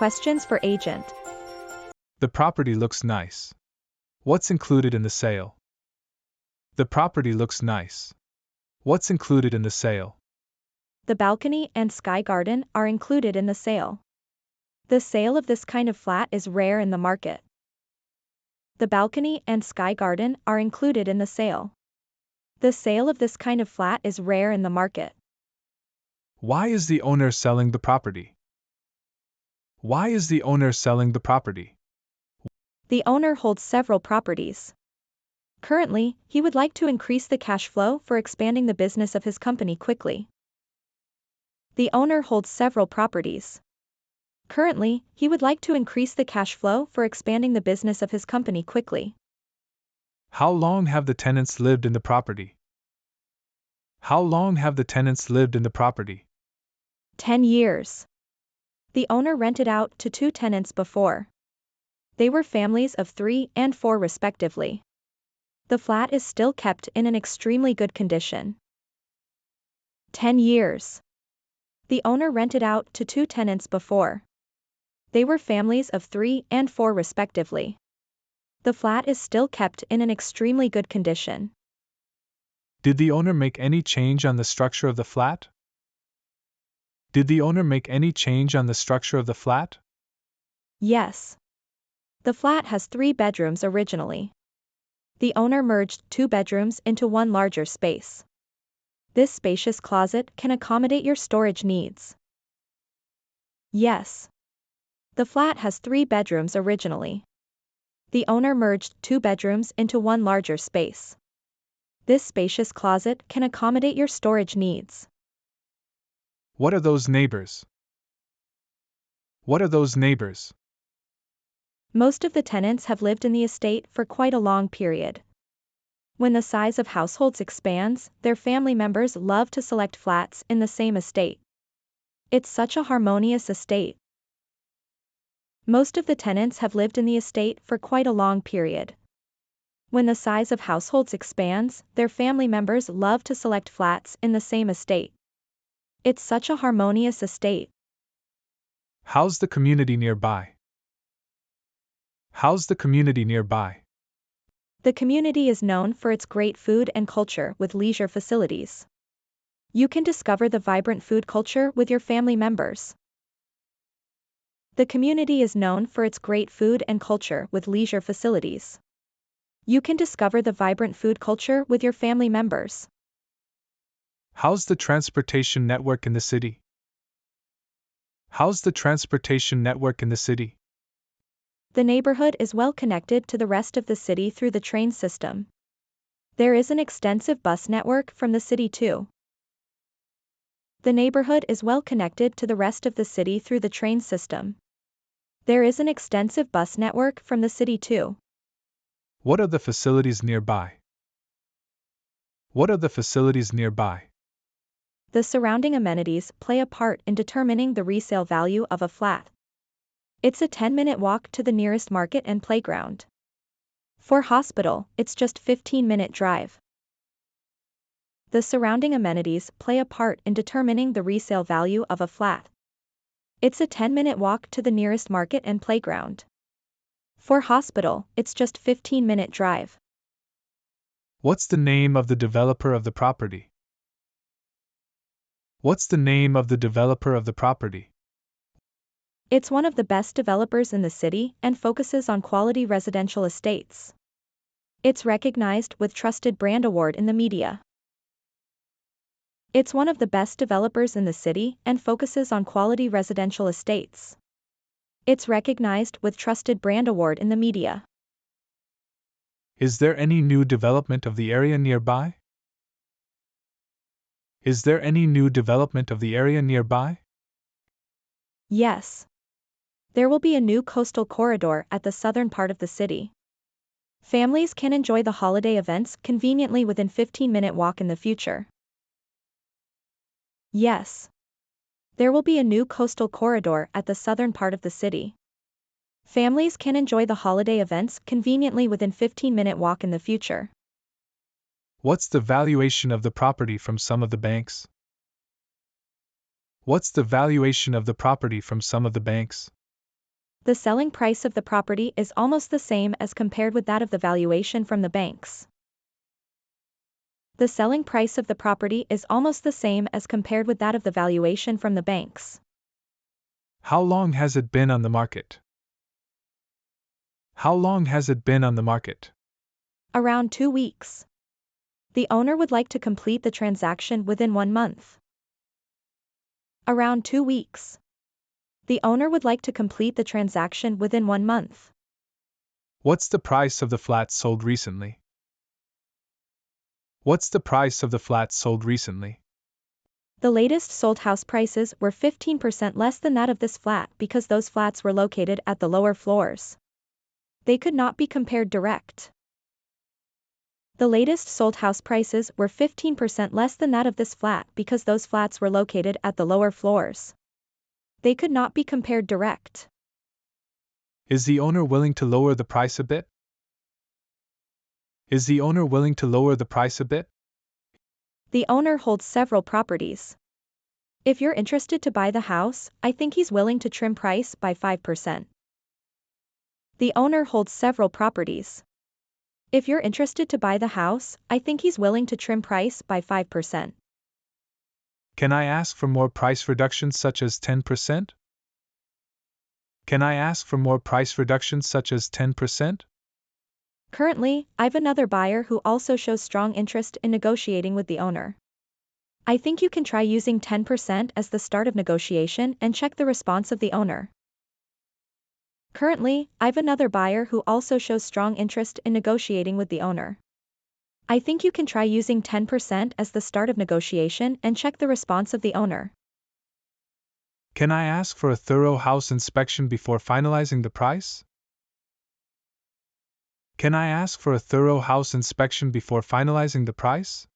Questions for agent. The property looks nice. What's included in the sale? The property looks nice. What's included in the sale? The balcony and sky garden are included in the sale. The sale of this kind of flat is rare in the market. The balcony and sky garden are included in the sale. The sale of this kind of flat is rare in the market. Why is the owner selling the property? Why is the owner selling the property? The owner holds several properties. Currently, he would like to increase the cash flow for expanding the business of his company quickly. The owner holds several properties. Currently, he would like to increase the cash flow for expanding the business of his company quickly. How long have the tenants lived in the property? How long have the tenants lived in the property? 10 years. The owner rented out to 2 tenants before. They were families of 3 and 4 respectively. The flat is still kept in an extremely good condition. 10 years. The owner rented out to 2 tenants before. They were families of 3 and 4 respectively. The flat is still kept in an extremely good condition. Did the owner make any change on the structure of the flat? Did the owner make any change on the structure of the flat? Yes. The flat has 3 bedrooms originally. The owner merged 2 bedrooms into one larger space. This spacious closet can accommodate your storage needs. Yes. The flat has 3 bedrooms originally. The owner merged 2 bedrooms into one larger space. This spacious closet can accommodate your storage needs. What are those neighbors? What are those neighbors? Most of the tenants have lived in the estate for quite a long period. When the size of households expands, their family members love to select flats in the same estate. It's such a harmonious estate. Most of the tenants have lived in the estate for quite a long period. When the size of households expands, their family members love to select flats in the same estate. It's such a harmonious estate. How's the community nearby? How's the community nearby? The community is known for its great food and culture with leisure facilities. You can discover the vibrant food culture with your family members. The community is known for its great food and culture with leisure facilities. You can discover the vibrant food culture with your family members. How's the transportation network in the city? How's the transportation network in the city? The neighborhood is well connected to the rest of the city through the train system. There is an extensive bus network from the city too. The neighborhood is well connected to the rest of the city through the train system. There is an extensive bus network from the city too. What are the facilities nearby? What are the facilities nearby? The surrounding amenities play a part in determining the resale value of a flat. It's a 10-minute walk to the nearest market and playground. For hospital, it's just 15-minute drive. The surrounding amenities play a part in determining the resale value of a flat. It's a 10-minute walk to the nearest market and playground. For hospital, it's just 15-minute drive. What's the name of the developer of the property? What's the name of the developer of the property? It's one of the best developers in the city and focuses on quality residential estates. It's recognized with trusted brand award in the media. It's one of the best developers in the city and focuses on quality residential estates. It's recognized with trusted brand award in the media. Is there any new development of the area nearby? Is there any new development of the area nearby? Yes. There will be a new coastal corridor at the southern part of the city. Families can enjoy the holiday events conveniently within 15-minute walk in the future. Yes. There will be a new coastal corridor at the southern part of the city. Families can enjoy the holiday events conveniently within 15-minute walk in the future. What's the valuation of the property from some of the banks? What's the valuation of the property from some of the banks? The selling price of the property is almost the same as compared with that of the valuation from the banks. The selling price of the property is almost the same as compared with that of the valuation from the banks. How long has it been on the market? How long has it been on the market? Around 2 weeks. The owner would like to complete the transaction within 1 month. Around 2 weeks. The owner would like to complete the transaction within 1 month. What's the price of the flat sold recently? What's the price of the flat sold recently? The latest sold house prices were 15% less than that of this flat because those flats were located at the lower floors. They could not be compared direct. The latest sold house prices were 15% less than that of this flat because those flats were located at the lower floors. They could not be compared direct. Is the owner willing to lower the price a bit? Is the owner willing to lower the price a bit? The owner holds several properties. If you're interested to buy the house, I think he's willing to trim price by 5%. The owner holds several properties. If you're interested to buy the house, I think he's willing to trim price by 5%. Can I ask for more price reductions such as 10%? Can I ask for more price reductions such as 10%? Currently, I've another buyer who also shows strong interest in negotiating with the owner. I think you can try using 10% as the start of negotiation and check the response of the owner. Currently, I've another buyer who also shows strong interest in negotiating with the owner. I think you can try using 10% as the start of negotiation and check the response of the owner. Can I ask for a thorough house inspection before finalizing the price? Can I ask for a thorough house inspection before finalizing the price?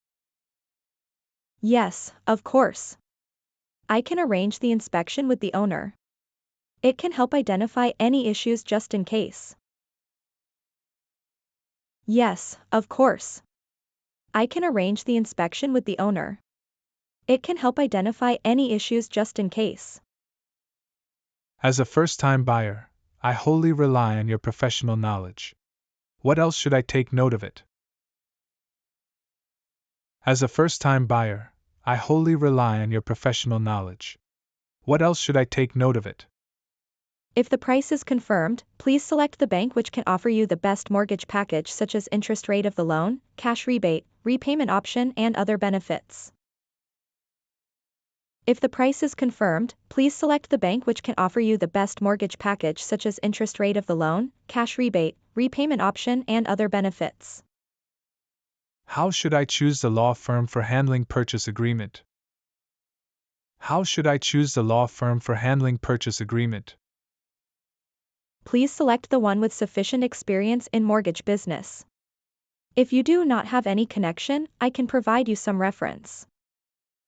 Yes, of course. I can arrange the inspection with the owner. It can help identify any issues just in case. Yes, of course. I can arrange the inspection with the owner. It can help identify any issues just in case. As a first-time buyer, I wholly rely on your professional knowledge. What else should I take note of it? As a first-time buyer, I wholly rely on your professional knowledge. What else should I take note of it? If the price is confirmed, please select the bank which can offer you the best mortgage package such as interest rate of the loan, cash rebate, repayment option and other benefits. If the price is confirmed, please select the bank which can offer you the best mortgage package such as interest rate of the loan, cash rebate, repayment option and other benefits. How should I choose the law firm for handling purchase agreement? How should I choose the law firm for handling purchase agreement? Please select the one with sufficient experience in mortgage business. If you do not have any connection, I can provide you some reference.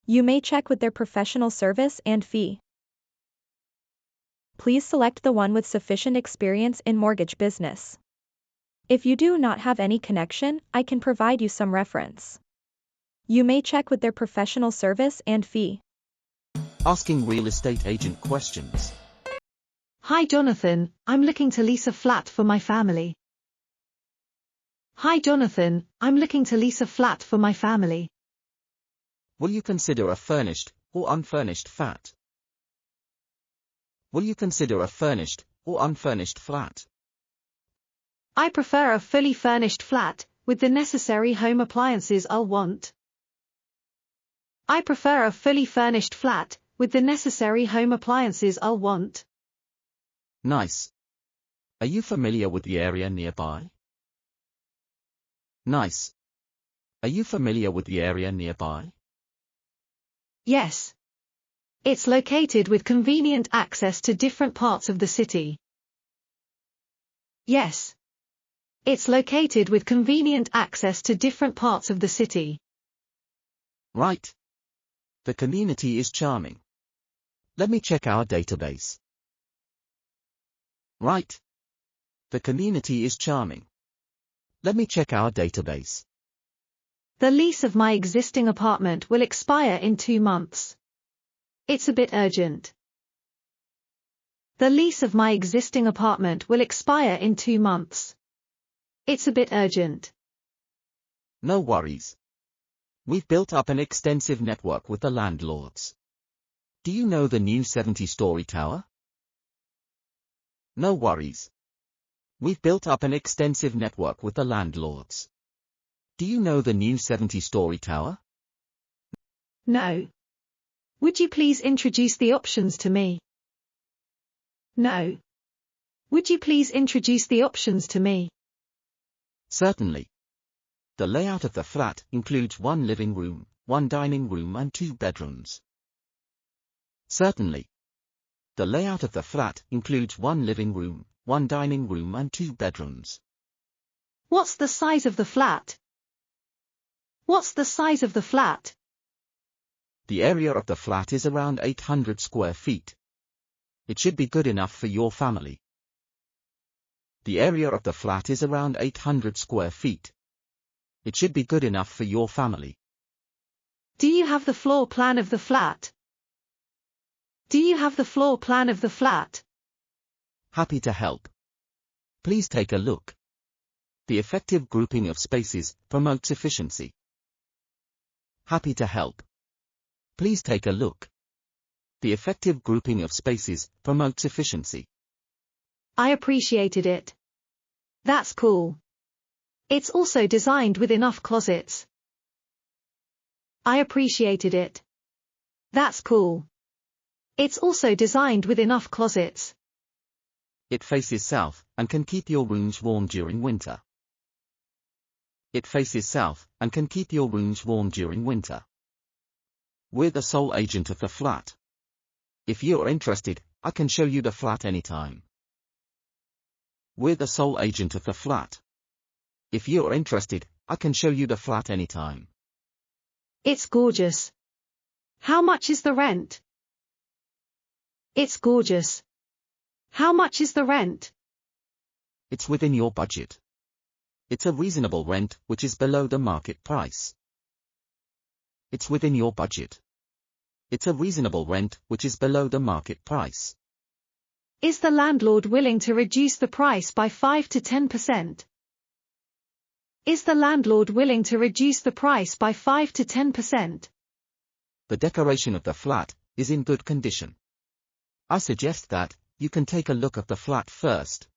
You may check with their professional service and fee. Please select the one with sufficient experience in mortgage business. If you do not have any connection, I can provide you some reference. You may check with their professional service and fee. Asking real estate agent questions. Hi Jonathan, I'm looking to lease a flat for my family. Hi Jonathan, I'm looking to lease a flat for my family. Will you consider a furnished or unfurnished flat? Will you consider a furnished or unfurnished flat? I prefer a fully furnished flat, with the necessary home appliances I'll want. I prefer a fully furnished flat, with the necessary home appliances I'll want. Nice. Are you familiar with the area nearby? Nice. Are you familiar with the area nearby? Yes. It's located with convenient access to different parts of the city. Yes. It's located with convenient access to different parts of the city. Right. The community is charming. Let me check our database. Right. The community is charming. Let me check our database. The lease of my existing apartment will expire in 2 months. It's a bit urgent. The lease of my existing apartment will expire in 2 months. It's a bit urgent. No worries. We've built up an extensive network with the landlords. Do you know the new 70-story tower? No worries. We've built up an extensive network with the landlords. Do you know the new 70-story tower? No. Would you please introduce the options to me? No. Would you please introduce the options to me? Certainly. The layout of the flat includes 1 living room, 1 dining room and 2 bedrooms. Certainly. The layout of the flat includes 1 living room, 1 dining room and 2 bedrooms. What's the size of the flat? What's the size of the flat? The area of the flat is around 800 square feet. It should be good enough for your family. The area of the flat is around 800 square feet. It should be good enough for your family. Do you have the floor plan of the flat? Do you have the floor plan of the flat? Happy to help. Please take a look. The effective grouping of spaces promotes efficiency. Happy to help. Please take a look. The effective grouping of spaces promotes efficiency. I appreciated it. That's cool. It's also designed with enough closets. I appreciated it. That's cool. It's also designed with enough closets. It faces south and can keep your rooms warm during winter. It faces south and can keep your rooms warm during winter. We're the sole agent of the flat. If you're interested, I can show you the flat anytime. We're the sole agent of the flat. If you're interested, I can show you the flat anytime. It's gorgeous. How much is the rent? It's gorgeous. How much is the rent? It's within your budget. It's a reasonable rent which is below the market price. It's within your budget. It's a reasonable rent which is below the market price. Is the landlord willing to reduce the price by 5 to 10%? Is the landlord willing to reduce the price by 5 to 10%? The decoration of the flat is in good condition. I suggest that you can take a look at the flat first.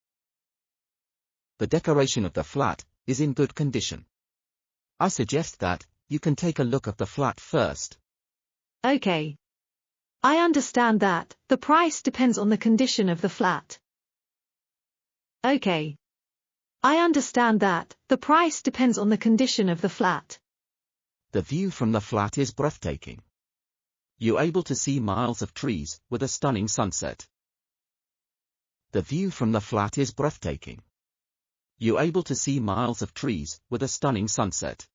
The decoration of the flat is in good condition. I suggest that you can take a look at the flat first. Okay. I understand that the price depends on the condition of the flat. Okay. I understand that the price depends on the condition of the flat. The view from the flat is breathtaking. You're able to see miles of trees with a stunning sunset. The view from the flat is breathtaking. You're able to see miles of trees with a stunning sunset.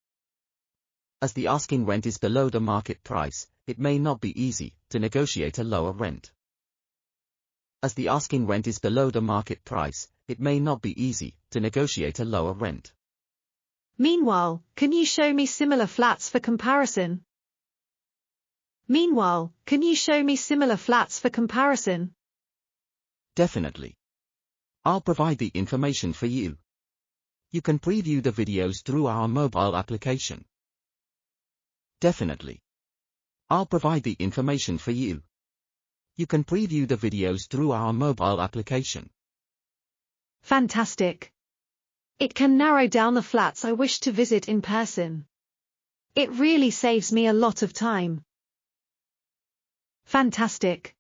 As the asking rent is below the market price, it may not be easy to negotiate a lower rent. As the asking rent is below the market price, it may not be easy to negotiate a lower rent. Meanwhile, can you show me similar flats for comparison? Meanwhile, can you show me similar flats for comparison? Definitely. I'll provide the information for you. You can preview the videos through our mobile application. Definitely. I'll provide the information for you. You can preview the videos through our mobile application. Fantastic. It can narrow down the flats I wish to visit in person. It really saves me a lot of time. Fantastic.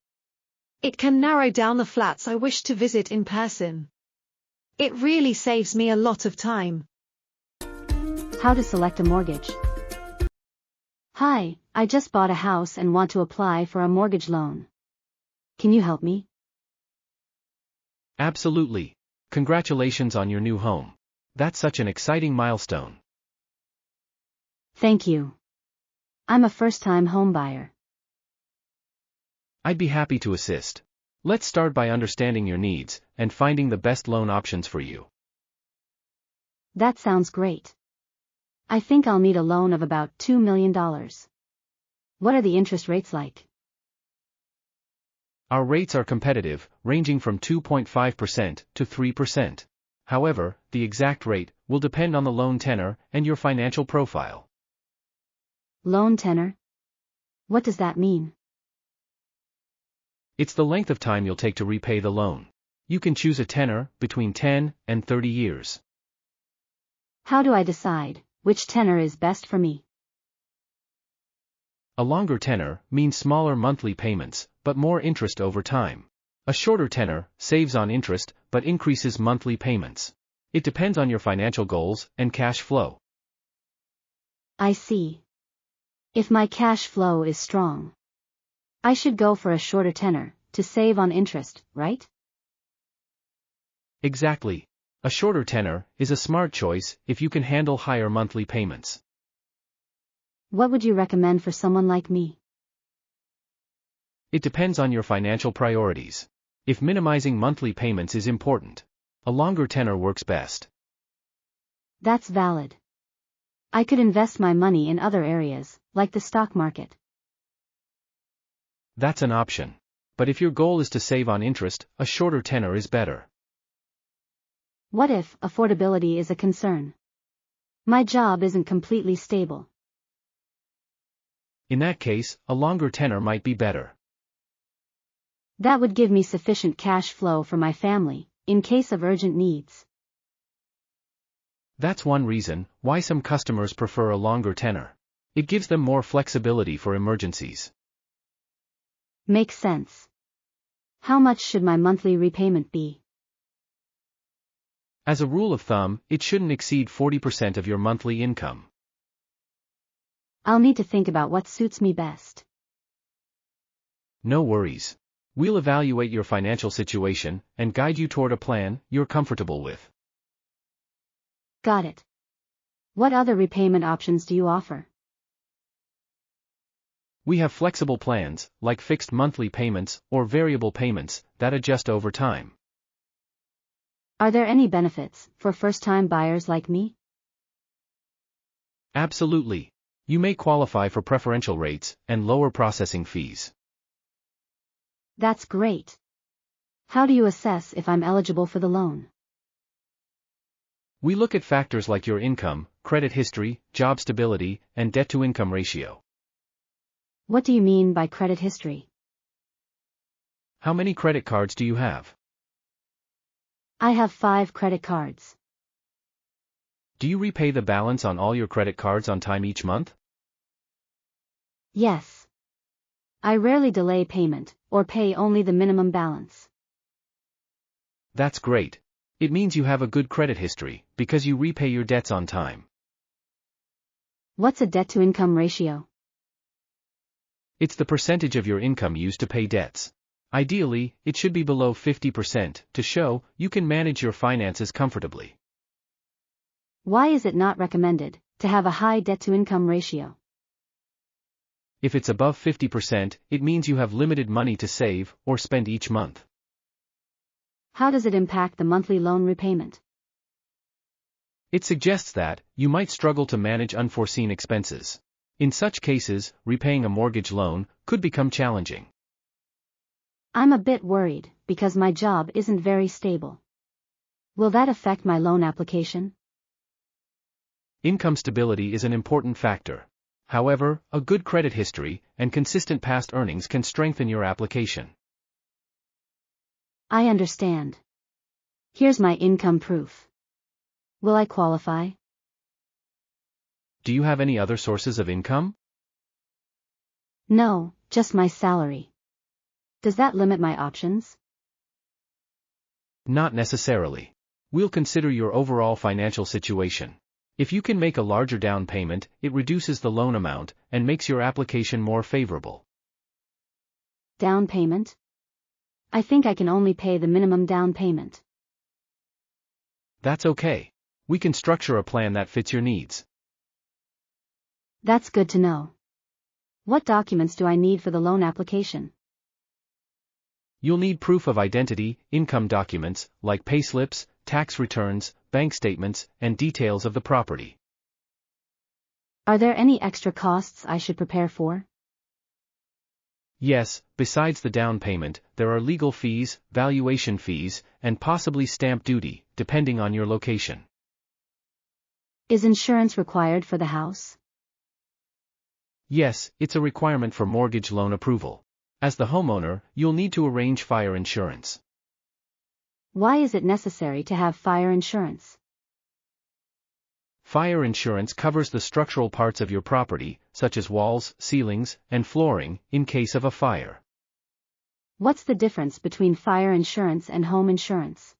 It can narrow down the flats I wish to visit in person. It really saves me a lot of time. How to select a mortgage. Hi, I just bought a house and want to apply for a mortgage loan. Can you help me? Absolutely. Congratulations on your new home. That's such an exciting milestone. Thank you. I'm a first-time home buyer. I'd be happy to assist. Let's start by understanding your needs and finding the best loan options for you. That sounds great. I think I'll need a loan of about $2 million. What are the interest rates like? Our rates are competitive, ranging from 2.5% to 3%. However, the exact rate will depend on the loan tenor and your financial profile. Loan tenor? What does that mean? It's the length of time you'll take to repay the loan. You can choose a tenor between 10 and 30 years. How do I decide which tenor is best for me? A longer tenor means smaller monthly payments, but more interest over time. A shorter tenor saves on interest, but increases monthly payments. It depends on your financial goals and cash flow. I see. If my cash flow is strong, I should go for a shorter tenor to save on interest, right? Exactly. A shorter tenor is a smart choice if you can handle higher monthly payments. What would you recommend for someone like me? It depends on your financial priorities. If minimizing monthly payments is important, a longer tenor works best. That's valid. I could invest my money in other areas, like the stock market. That's an option. But if your goal is to save on interest, a shorter tenor is better. What if affordability is a concern? My job isn't completely stable. In that case, a longer tenor might be better. That would give me sufficient cash flow for my family, in case of urgent needs. That's one reason why some customers prefer a longer tenor. It gives them more flexibility for emergencies. Makes sense. How much should my monthly repayment be? As a rule of thumb, it shouldn't exceed 40% of your monthly income. I'll need to think about what suits me best. No worries. We'll evaluate your financial situation and guide you toward a plan you're comfortable with. Got it. What other repayment options do you offer? We have flexible plans, like fixed monthly payments or variable payments, that adjust over time. Are there any benefits for first-time buyers like me? Absolutely. You may qualify for preferential rates and lower processing fees. That's great. How do you assess if I'm eligible for the loan? We look at factors like your income, credit history, job stability, and debt-to-income ratio. What do you mean by credit history? How many credit cards do you have? I have 5 credit cards. Do you repay the balance on all your credit cards on time each month? Yes. I rarely delay payment, or pay only the minimum balance. That's great. It means you have a good credit history, because you repay your debts on time. What's a debt-to-income ratio? It's the percentage of your income used to pay debts. Ideally, it should be below 50% to show you can manage your finances comfortably. Why is it not recommended to have a high debt-to-income ratio? If it's above 50%, it means you have limited money to save or spend each month. How does it impact the monthly loan repayment? It suggests that you might struggle to manage unforeseen expenses. In such cases, repaying a mortgage loan could become challenging. I'm a bit worried because my job isn't very stable. Will that affect my loan application? Income stability is an important factor. However, a good credit history and consistent past earnings can strengthen your application. I understand. Here's my income proof. Will I qualify? Do you have any other sources of income? No, just my salary. Does that limit my options? Not necessarily. We'll consider your overall financial situation. If you can make a larger down payment, it reduces the loan amount and makes your application more favorable. Down payment? I think I can only pay the minimum down payment. That's okay. We can structure a plan that fits your needs. That's good to know. What documents do I need for the loan application? You'll need proof of identity, income documents, like payslips, tax returns, bank statements, and details of the property. Are there any extra costs I should prepare for? Yes, besides the down payment, there are legal fees, valuation fees, and possibly stamp duty, depending on your location. Is insurance required for the house? Yes, it's a requirement for mortgage loan approval. As the homeowner, you'll need to arrange fire insurance. Why is it necessary to have fire insurance? Fire insurance covers the structural parts of your property, such as walls, ceilings, and flooring, in case of a fire. What's the difference between fire insurance and home insurance?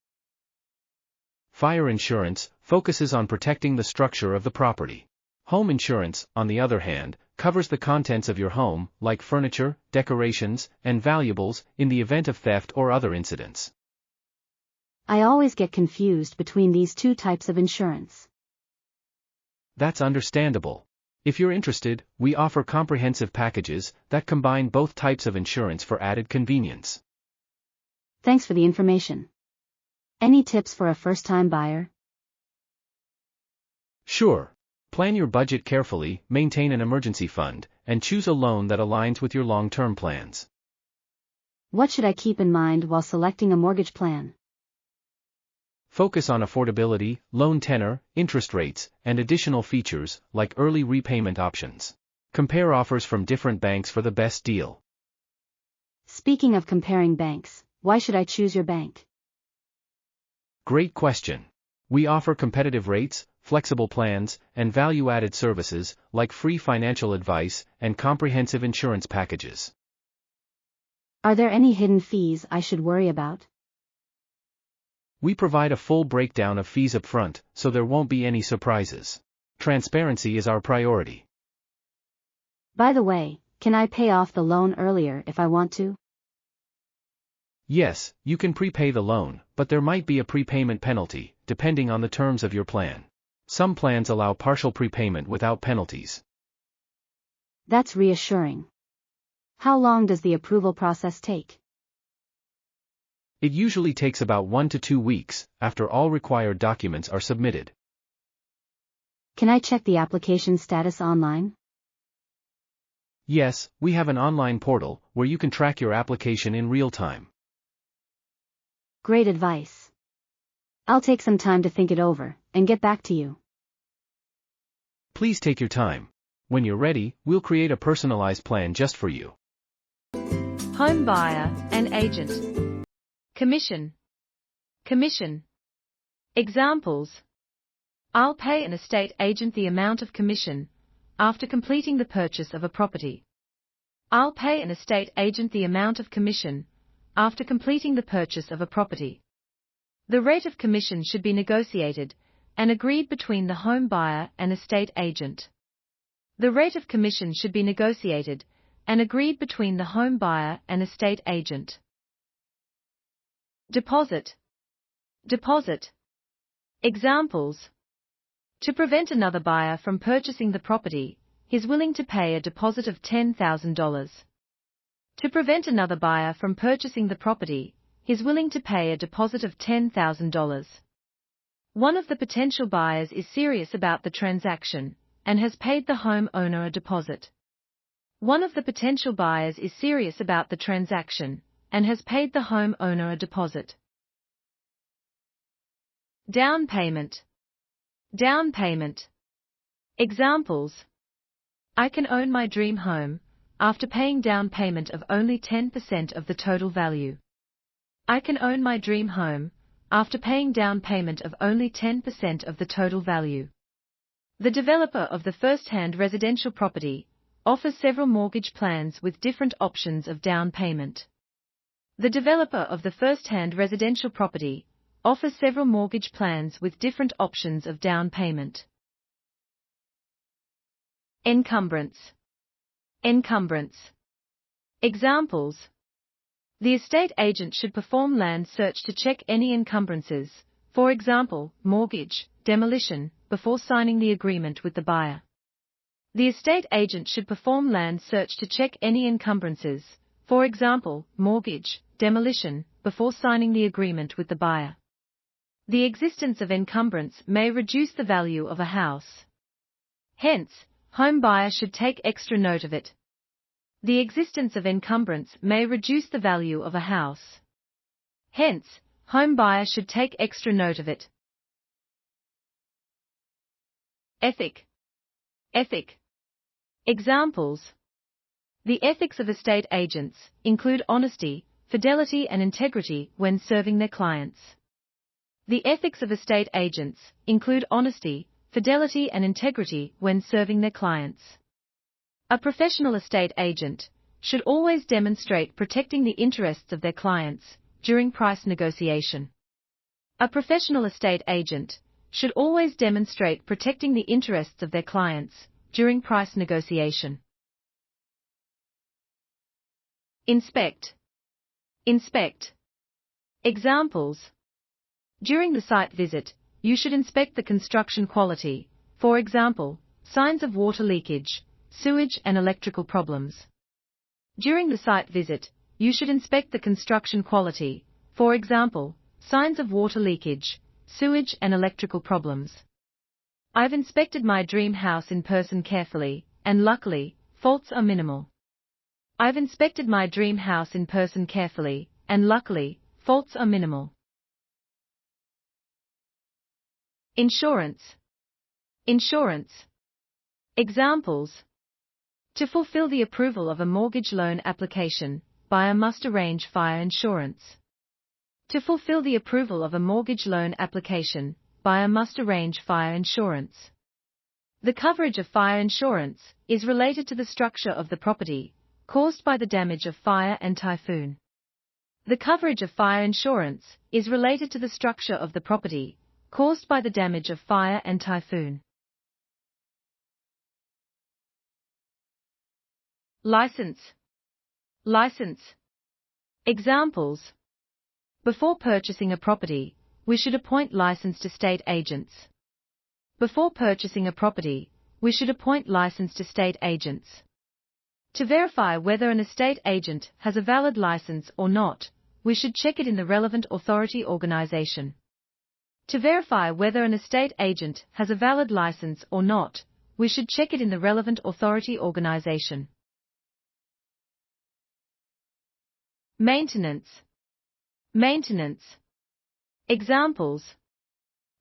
Fire insurance focuses on protecting the structure of the property. Home insurance, on the other hand, covers the contents of your home, like furniture, decorations, and valuables, in the event of theft or other incidents. I always get confused between these two types of insurance. That's understandable. If you're interested, we offer comprehensive packages that combine both types of insurance for added convenience. Thanks for the information. Any tips for a first-time buyer? Sure. Plan your budget carefully, maintain an emergency fund, and choose a loan that aligns with your long-term plans. What should I keep in mind while selecting a mortgage plan? Focus on affordability, loan tenor, interest rates, and additional features, like early repayment options. Compare offers from different banks for the best deal. Speaking of comparing banks, why should I choose your bank? Great question. We offer competitive rates, flexible plans, and value-added services, like free financial advice and comprehensive insurance packages. Are there any hidden fees I should worry about? We provide a full breakdown of fees up front, so there won't be any surprises. Transparency is our priority. By the way, can I pay off the loan earlier if I want to? Yes, you can prepay the loan, but there might be a prepayment penalty, depending on the terms of your plan. Some plans allow partial prepayment without penalties. That's reassuring. How long does the approval process take? It usually takes about 1 to 2 weeks, after all required documents are submitted. Can I check the application status online? Yes, we have an online portal, where you can track your application in real time. Great advice. I'll take some time to think it over, and get back to you. Please take your time. When you're ready, we'll create a personalized plan just for you. Home buyer and agent. Commission. Commission. Examples. I'll pay an estate agent the amount of commission after completing the purchase of a property. I'll pay an estate agent the amount of commission after completing the purchase of a property. The rate of commission should be negotiated and agreed between the home buyer and estate agent. The rate of commission should be negotiated and agreed between the home buyer and estate agent. Deposit. Deposit. Examples. To prevent another buyer from purchasing the property, he's willing to pay a deposit of $10,000. To prevent another buyer from purchasing the property, he's willing to pay a deposit of $10,000. One of the potential buyers is serious about the transaction and has paid the homeowner a deposit. One of the potential buyers is serious about the transaction and has paid the homeowner a deposit. Down payment. Down payment. Examples. I can own my dream home after paying down payment of only 10% of the total value. I can own my dream home after paying down payment of only 10% of the total value. The developer of the first-hand residential property offers several mortgage plans with different options of down payment. The developer of the first-hand residential property offers several mortgage plans with different options of down payment. Encumbrance. Encumbrance. Examples. The estate agent should perform land search to check any encumbrances, for example, mortgage, demolition, before signing the agreement with the buyer. The estate agent should perform land search to check any encumbrances, for example, mortgage, demolition, before signing the agreement with the buyer. The existence of encumbrance may reduce the value of a house. Hence, home buyer should take extra note of it. The existence of encumbrance may reduce the value of a house. Hence, home buyer should take extra note of it. Ethic. Ethic. Examples. The ethics of estate agents include honesty, fidelity and integrity when serving their clients. The ethics of estate agents include honesty, fidelity and integrity when serving their clients. A professional estate agent should always demonstrate protecting the interests of their clients during price negotiation. A professional estate agent should always demonstrate protecting the interests of their clients during price negotiation. Inspect. Inspect. Examples. During the site visit, you should inspect the construction quality, for example, signs of water leakage, sewage and electrical problems. During the site visit, you should inspect the construction quality, for example, signs of water leakage, sewage and electrical problems. I've inspected my dream house in person carefully, and luckily, faults are minimal. I've inspected my dream house in person carefully, and luckily, faults are minimal. Insurance. Insurance. Examples. To fulfill the approval of a mortgage loan application, buyer must arrange fire insurance. To fulfill the approval of a mortgage loan application, buyer must arrange fire insurance. The coverage of fire insurance is related to the structure of the property, caused by the damage of fire and typhoon. The coverage of fire insurance is related to the structure of the property, caused by the damage of fire and typhoon. License. License. Examples. Before purchasing a property, we should appoint licensed estate agents. Before purchasing a property, we should appoint licensed estate agents. To verify whether an estate agent has a valid license or not, we should check it in the relevant authority organization. To verify whether an estate agent has a valid license or not, we should check it in the relevant authority organization. Maintenance. Maintenance. Examples.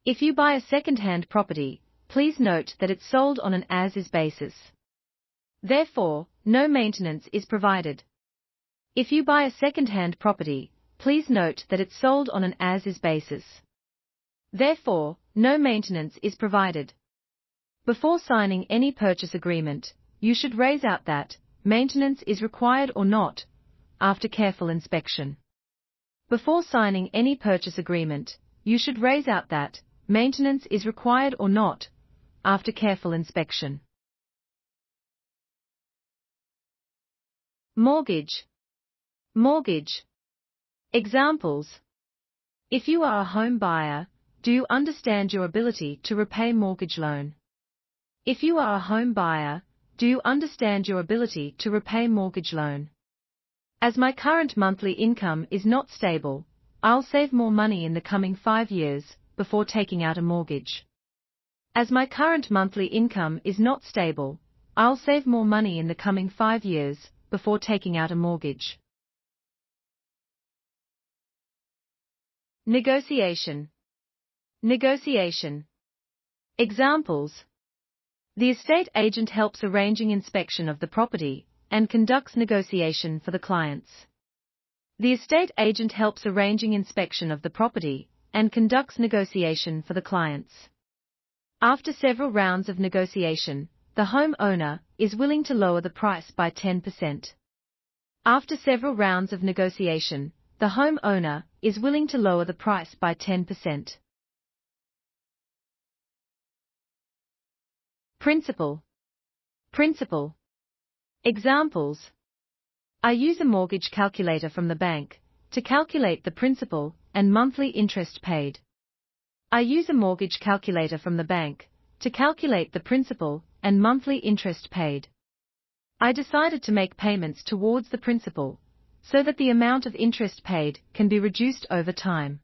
If you buy a second-hand property, please note that it's sold on an as-is basis. Therefore, no maintenance is provided. If you buy a second-hand property, please note that it's sold on an as-is basis. Therefore, no maintenance is provided. Before signing any purchase agreement, you should raise out that maintenance is required or not, after careful inspection. Before signing any purchase agreement, you should raise out that maintenance is required or not, after careful inspection. Mortgage. Mortgage. Examples. If you are a home buyer, do you understand your ability to repay mortgage loan? If you are a home buyer, do you understand your ability to repay mortgage loan? As my current monthly income is not stable, I'll save more money in the coming 5 years before taking out a mortgage. As my current monthly income is not stable, I'll save more money in the coming 5 years before taking out a mortgage. Negotiation. Negotiation. Examples. The estate agent helps arranging inspection of the property and conducts negotiation for the clients. The estate agent helps arranging inspection of the property and conducts negotiation for the clients. After several rounds of negotiation, the homeowner is willing to lower the price by 10%. After several rounds of negotiation, the homeowner is willing to lower the price by 10%. Principal. Principal. Examples. I use a mortgage calculator from the bank to calculate the principal and monthly interest paid. I use a mortgage calculator from the bank to calculate the principal and monthly interest paid. I decided to make payments towards the principal so that the amount of interest paid can be reduced over time.